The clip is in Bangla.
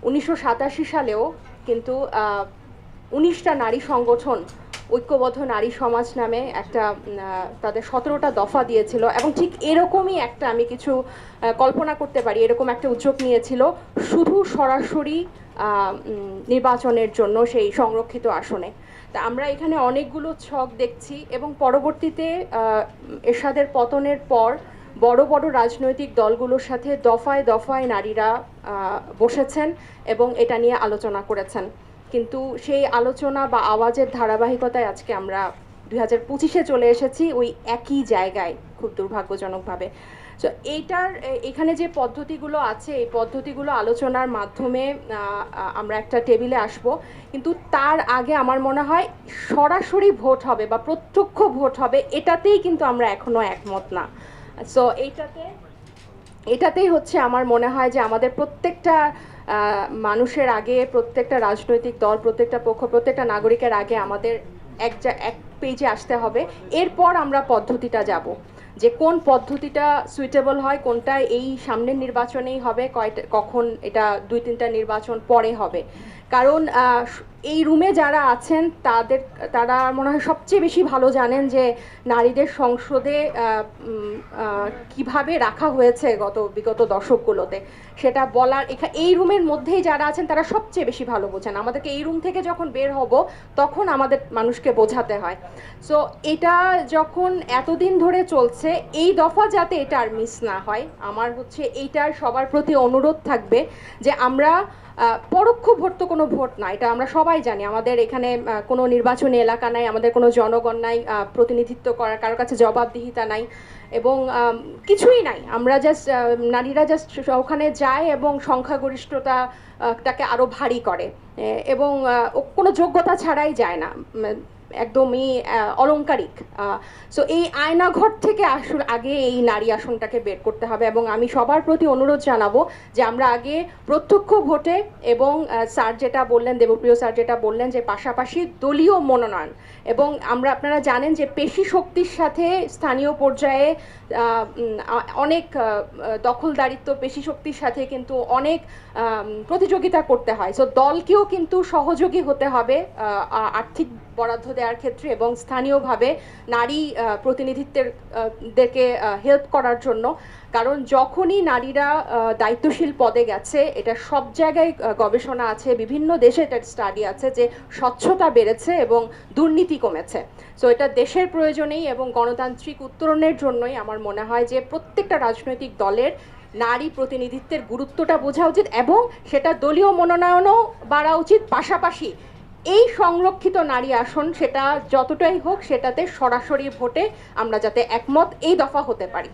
1987 সালেও কিন্তু 19টা নারী সংগঠন ঐক্যবদ্ধ নারী সমাজ নামে একটা তাদের 17টা দফা দিয়েছিল, এবং ঠিক এরকমই একটা আমি কিছু কল্পনা করতে পারি, এরকম একটা উদ্যোগ নিয়েছিল শুধু সরাসরি নির্বাচনের জন্য সেই সংরক্ষিত আসনে। তা আমরা এখানে অনেকগুলো ছক দেখছি, এবং পরবর্তীতে এরশাদের পতনের পর বড় বড় রাজনৈতিক দলগুলোর সাথে দফায় দফায় নারীরা বসেছেন এবং এটা নিয়ে আলোচনা করেছেন। কিন্তু সেই আলোচনা বা আওয়াজের ধারাবাহিকতায় আজকে আমরা 2025-এ চলে এসেছি ওই একই জায়গায়, খুব দুর্ভাগ্যজনকভাবে। তো এখানে যে পদ্ধতিগুলো আছে, এই পদ্ধতিগুলো আলোচনার মাধ্যমে আমরা একটা টেবিলে আসব, কিন্তু তার আগে আমার মনে হয় সরাসরি ভোট হবে বা প্রত্যক্ষ ভোট হবে, এটাতেই কিন্তু আমরা এখনো একমত না। সো এটাতেই হচ্ছে আমার মনে হয় যে আমাদের প্রত্যেকটা মানুষের আগে, প্রত্যেকটা রাজনৈতিক দল, প্রত্যেকটা পক্ষ, প্রত্যেকটা নাগরিকের আগে আমাদের এক পেজে আসতে হবে। এরপর আমরা পদ্ধতিটা যাব, যে কোন পদ্ধতিটা সুইটেবল হয়, কোনটা এই সামনের নির্বাচনেই হবে, কখন এটা 2-3টা নির্বাচন পরে হবে। কারণ এই রুমে যারা আছেন তারা মনে হয় সবচেয়ে বেশি ভালো জানেন যে নারীদের সংসদে কিভাবে রাখা হয়েছে বিগত দশকগুলোতে। সেটা বলার এই রুমের মধ্যেই যারা আছেন তারা সবচেয়ে বেশি ভালো বোঝেন। আমাদেরকে এই রুম থেকে যখন বের হব তখন আমাদের মানুষকে বোঝাতে হয়। সো এটা যখন এতদিন ধরে চলছে, এই দফা যাতে এটা আর মিস না হয়, আমার হচ্ছে এইটার সবার প্রতি অনুরোধ থাকবে যে আমরা পরোক্ষ ভোট তো কোনো ভোট না, এটা আমরা সবাই জানি। আমাদের এখানে কোনো নির্বাচনী এলাকা নাই, আমাদের কোনো জনগণ নাই, প্রতিনিধিত্ব করার কারোর কাছে জবাবদিহিতা নাই, এবং কিছুই নাই। আমরা জাস্ট নারীরা জাস্ট ওখানে যায় এবং সংখ্যাগরিষ্ঠতাটাকে আরও ভারী করে, এবং কোনো যোগ্যতা ছাড়াই যায় না, একদমই অলংকারিক। সো এই আয়নাঘর থেকে আগে এই নারী আসনটাকে বের করতে হবে, এবং আমি সবার প্রতি অনুরোধ জানাবো যে আমরা আগে প্রত্যক্ষ ভোটে, এবং স্যার যেটা বললেন, দেবপ্রিয় স্যার যেটা বললেন, যে পাশাপাশি দলীয় মনোনয়ন, এবং আপনারা জানেন যে পেশি শক্তির সাথে স্থানীয় পর্যায়ে অনেক দখলদারিত্ব, পেশি শক্তির সাথে কিন্তু অনেক প্রতিযোগিতা করতে হয়। সো দলকেও কিন্তু সহযোগী হতে হবে আর্থিক বরাদ্দ দেওয়ার ক্ষেত্রে, এবং স্থানীয়ভাবে নারী প্রতিনিধিত্বদেরকে হেল্প করার জন্য। কারণ যখনই নারীরা দায়িত্বশীল পদে গেছে, এটা সব জায়গায় গবেষণা আছে, বিভিন্ন দেশে এটার স্টাডি আছে যে স্বচ্ছতা বেড়েছে এবং দুর্নীতি কমেছে। সো এটা দেশের প্রয়োজনেই এবং গণতান্ত্রিক উত্তরণের জন্যই আমার মনে হয় যে প্রত্যেকটা রাজনৈতিক দলের নারী প্রতিনিধিত্বের গুরুত্বটা বোঝা উচিত, এবং সেটা দলীয় মনোনয়নও বাড়া উচিত। পাশাপাশি এই সংরক্ষিত নারী আসন, সেটা যতটাই হোক, সেটাতে সরাসরি ভোটে আমরা যাতে একমত এই দফা হতে পারি।